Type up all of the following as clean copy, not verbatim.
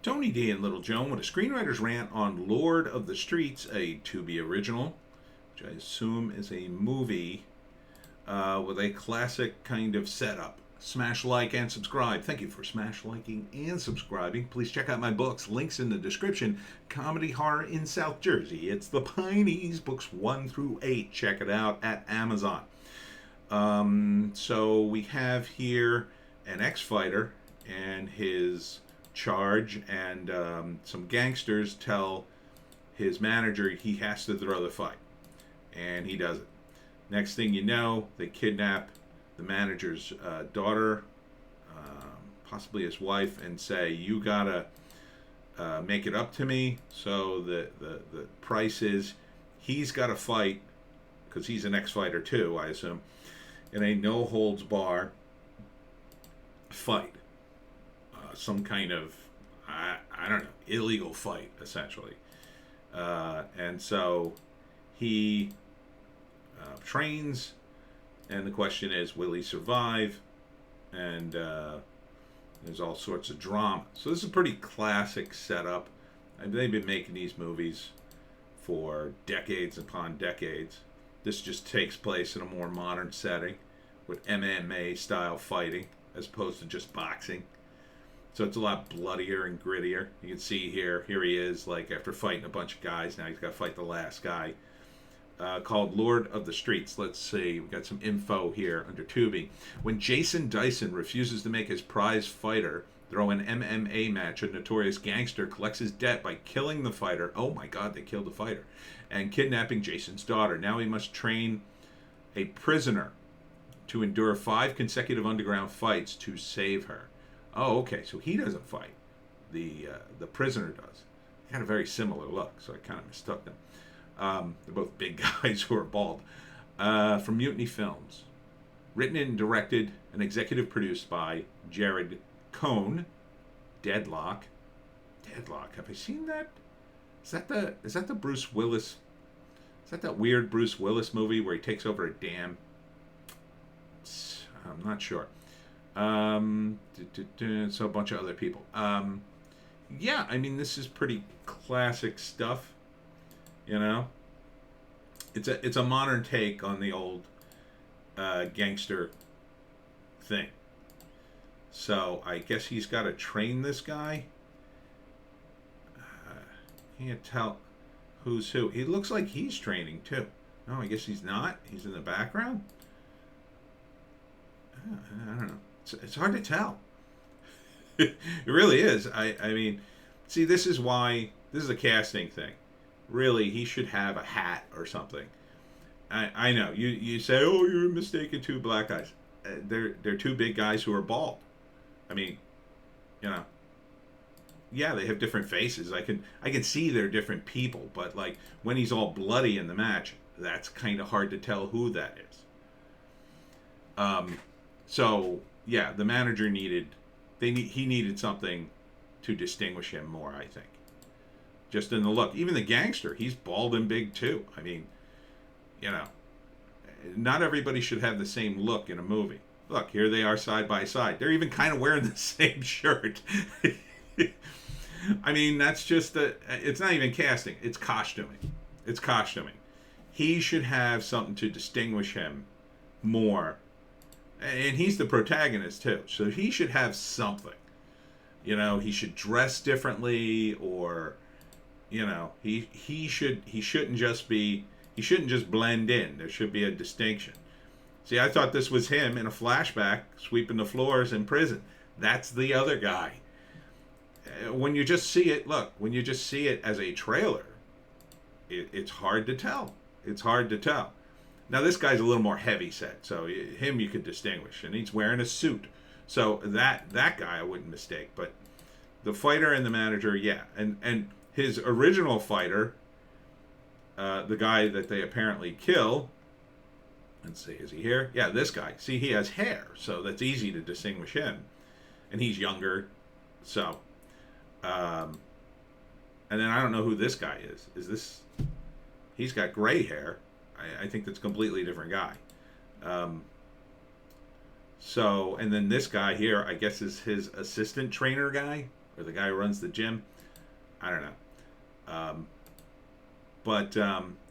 Tony D and Little Joan with a screenwriter's rant on Lord of the Streets, a to be original, which I assume is a movie with a classic kind of setup. Smash like and subscribe. Thank you for smash liking and subscribing. Please check out my books. Links in the description. Comedy Horror in South Jersey. It's the Pineys, books 1 through 8. Check it out at Amazon. So we have here an ex-fighter and his charge, and some gangsters tell his manager he has to throw the fight, and he does it. Next thing you know, they kidnap the manager's daughter, possibly his wife, and say, you gotta make it up to me. So the price is he's got to fight, because he's an ex-fighter too, I assume, in a no holds bar fight. Some kind of, I don't know, illegal fight, essentially. And so he trains, and the question is, will he survive? And there's all sorts of drama. So this is a pretty classic setup. They've been making these movies for decades upon decades. This just takes place in a more modern setting with MMA style fighting as opposed to just boxing. So it's a lot bloodier and grittier. You can see here he is, like, after fighting a bunch of guys, now he's got to fight the last guy. Called Lord of the Streets. Let's see, we've got some info here under Tubi. When Jason Dyson refuses to make his prize fighter throw an MMA match, a notorious gangster collects his debt by killing the fighter. Oh my god, they killed the fighter. And kidnapping Jason's daughter. Now he must train a prisoner to endure 5 consecutive underground fights to save her. Oh, okay, so he doesn't fight. The prisoner does. They had a very similar look, so I kind of mistook them. They're both big guys who are bald. From Mutiny Films. Written and directed and executive produced by Jared Cohn. Deadlock. Deadlock. Have I seen that? Is that the Bruce Willis? Is that weird Bruce Willis movie where he takes over a dam? I'm not sure. So a bunch of other people. Yeah, I mean, this is pretty classic stuff. You know, it's a modern take on the old gangster thing. So I guess he's got to train this guy. Can't tell who's who. He looks like he's training too. No, I guess he's not. He's in the background. I don't know. It's hard to tell. It really is. I mean, see, this is why this is a casting thing. Really, he should have a hat or something. I know you say, oh, you're mistaken, 2 black guys. They're 2 big guys who are bald. I mean, you know, yeah, they have different faces. I can see they're different people, but like when he's all bloody in the match, that's kind of hard to tell who that is. So yeah, the manager he needed something to distinguish him more, I think. Just in the look. Even the gangster, he's bald and big too. I mean, you know, not everybody should have the same look in a movie. Look, here they are side by side. They're even kind of wearing the same shirt. I mean, that's just it's not even casting. It's costuming. It's costuming. He should have something to distinguish him more. And he's the protagonist too. So he should have something. You know, he should dress differently, or, you know, he shouldn't just blend in. There should be a distinction. See, I thought this was him in a flashback sweeping the floors in prison. That's the other guy. When you just see it, when you just see it as a trailer, it's hard to tell. It's hard to tell. Now, this guy's a little more heavy set, so him you could distinguish, and he's wearing a suit. So that guy I wouldn't mistake, but the fighter and the manager, yeah. And his original fighter, the guy that they apparently kill, let's see, is he here? Yeah, this guy. See, he has hair, so that's easy to distinguish him. And he's younger, so. And then I don't know who this guy is. Is this, he's got gray hair. I think that's a completely different guy. So, and then this guy here, I guess, is his assistant trainer guy. or the guy who runs the gym. I don't know.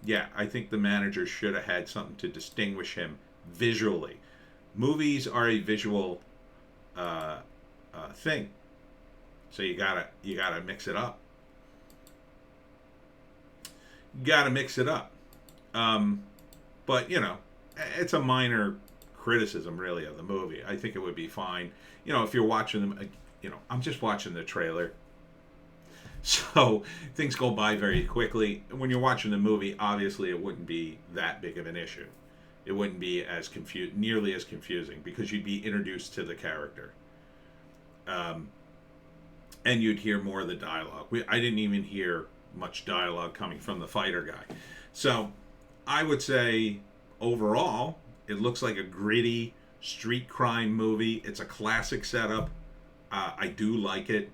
Yeah, I think the manager should have had something to distinguish him visually. Movies are a visual thing, so you gotta mix it up. You gotta mix it up. But it's a minor criticism really of the movie. I think it would be fine. If you're watching them, I'm just watching the trailer. So things go by very quickly. When you're watching the movie, obviously it wouldn't be that big of an issue. It wouldn't be nearly as confusing because you'd be introduced to the character, and you'd hear more of the dialogue. I didn't even hear much dialogue coming from the fighter guy. So I would say overall, it looks like a gritty street crime movie. It's a classic setup. I do like it.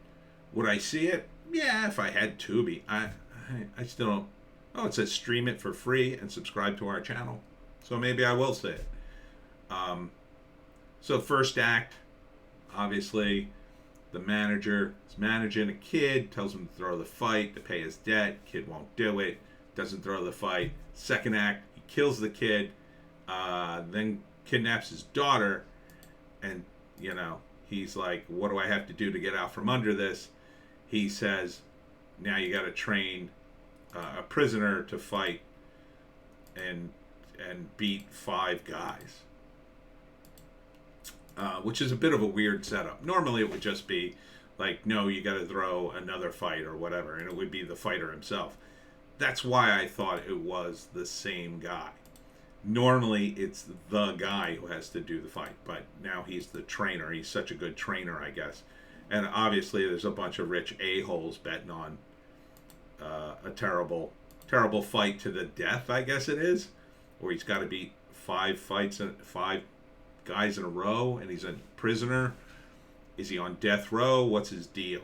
Would I see it? Yeah, if I had Tubi. I still don't. Oh, it says stream it for free and subscribe to our channel. So maybe I will see it. So first act, obviously, the manager is managing a kid, tells him to throw the fight to pay his debt. Kid won't do it. Doesn't throw the fight. Second act, he kills the kid, then kidnaps his daughter, and he's like, what do I have to do to get out from under this? He says, now you got to train a prisoner to fight and beat 5 guys, which is a bit of a weird setup. Normally it would just be like, no, you got to throw another fight or whatever, and it would be the fighter himself. That's why I thought it was the same guy. Normally it's the guy who has to do the fight, but now he's the trainer. He's such a good trainer, I guess. And obviously there's a bunch of rich a-holes betting on a terrible fight to the death, I guess it is, where he's got to beat 5 guys in a row, and he's a prisoner. Is he on death row? What's his deal?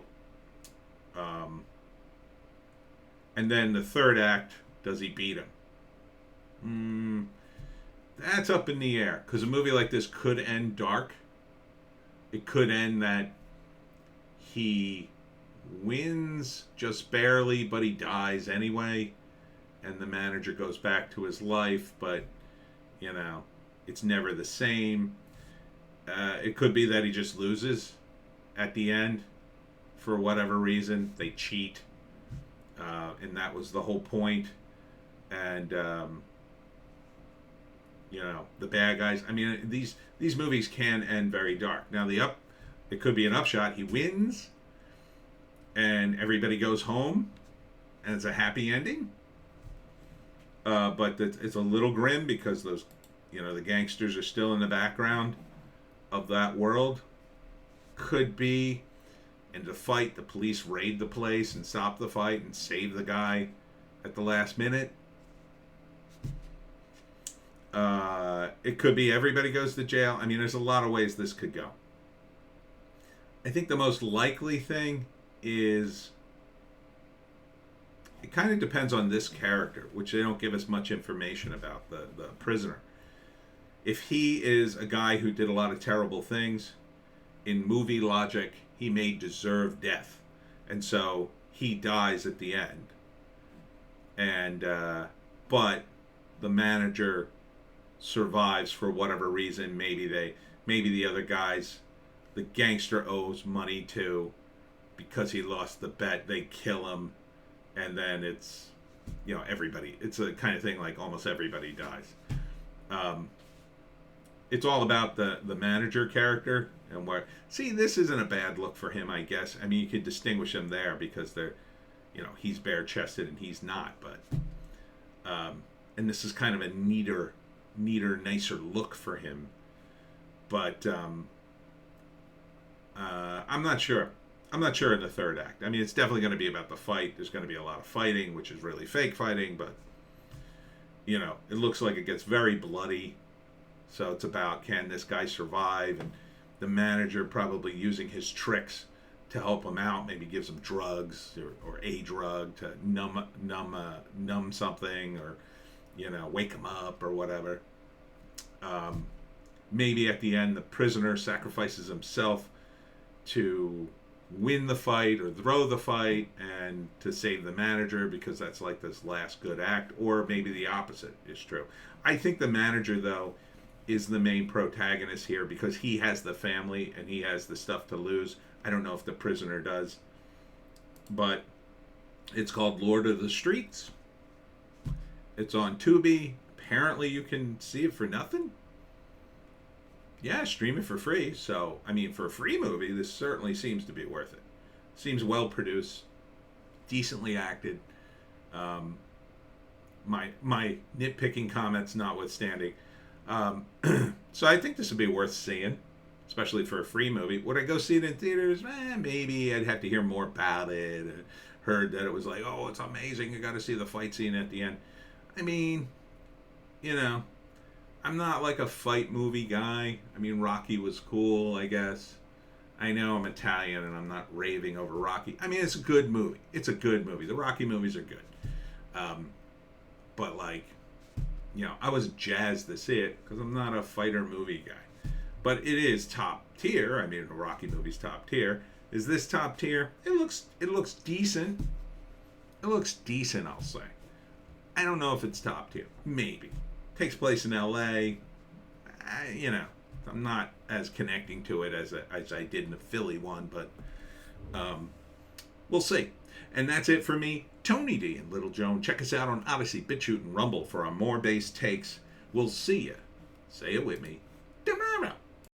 And then the third act, does he beat him? That's up in the air, because a movie like this could end dark. It could end that he wins just barely, but he dies anyway, and the manager goes back to his life, but it's never the same. It could be that he just loses at the end for whatever reason. They cheat, and that was the whole point. And the bad guys. I mean, these movies can end very dark. Now it could be an upshot. He wins, and everybody goes home, and it's a happy ending. But it's a little grim because those, the gangsters are still in the background of that world. Could be in the fight, the police raid the place and stop the fight and save the guy at the last minute. It could be everybody goes to jail. I mean, there's a lot of ways this could go. I think the most likely thing is, it kind of depends on this character, which they don't give us much information about, the prisoner. If he is a guy who did a lot of terrible things, in movie logic, he may deserve death. And so he dies at the end. And, but the manager survives for whatever reason. Maybe the other guys, the gangster owes money to, because he lost the bet, they kill him. And then it's, everybody. It's a kind of thing like almost everybody dies. It's all about the manager character and where. See, this isn't a bad look for him, I guess. I mean, you could distinguish him there because they're, he's bare-chested and he's not. But, and this is kind of a neater, nicer look for him. But I'm not sure. I'm not sure in the third act. I mean, it's definitely going to be about the fight. There's going to be a lot of fighting, which is really fake fighting, but, it looks like it gets very bloody. So it's about, can this guy survive? And the manager probably using his tricks to help him out. Maybe gives him drugs or a drug to numb something, or, wake him up or whatever. Maybe at the end, the prisoner sacrifices himself to win the fight or throw the fight and to save the manager because that's like this last good act, or maybe the opposite is true. I think the manager, though, is the main protagonist here because he has the family and he has the stuff to lose. I don't know if the prisoner does, but it's called Lord of the Streets. It's on Tubi. Apparently you can see it for nothing. Yeah, stream it for free. So, I mean, for a free movie, this certainly seems to be worth it. Seems well produced, decently acted. My nitpicking comments notwithstanding. So I think this would be worth seeing, especially for a free movie. Would I go see it in theaters? Maybe. I'd have to hear more about it. I heard that it was like, oh, it's amazing. You got to see the fight scene at the end. I mean, you know, I'm not like a fight movie guy. I mean, Rocky was cool, I guess. I know I'm Italian and I'm not raving over Rocky. I mean, it's a good movie. It's a good movie. The Rocky movies are good. But, like, you know, I was jazzed to see it because I'm not a fighter movie guy. But it is top tier. I mean, the Rocky movie's top tier. Is this top tier? It looks decent. It looks decent, I'll say. I don't know if it's top tier. Maybe. Takes place in L.A. You know, I'm not as connecting to it as I did in the Philly one, but we'll see. And that's it for me, Tony D and Little Joan. Check us out on Odysee, Bitchute, and Rumble for our more bass takes. We'll see ya. Say it with me.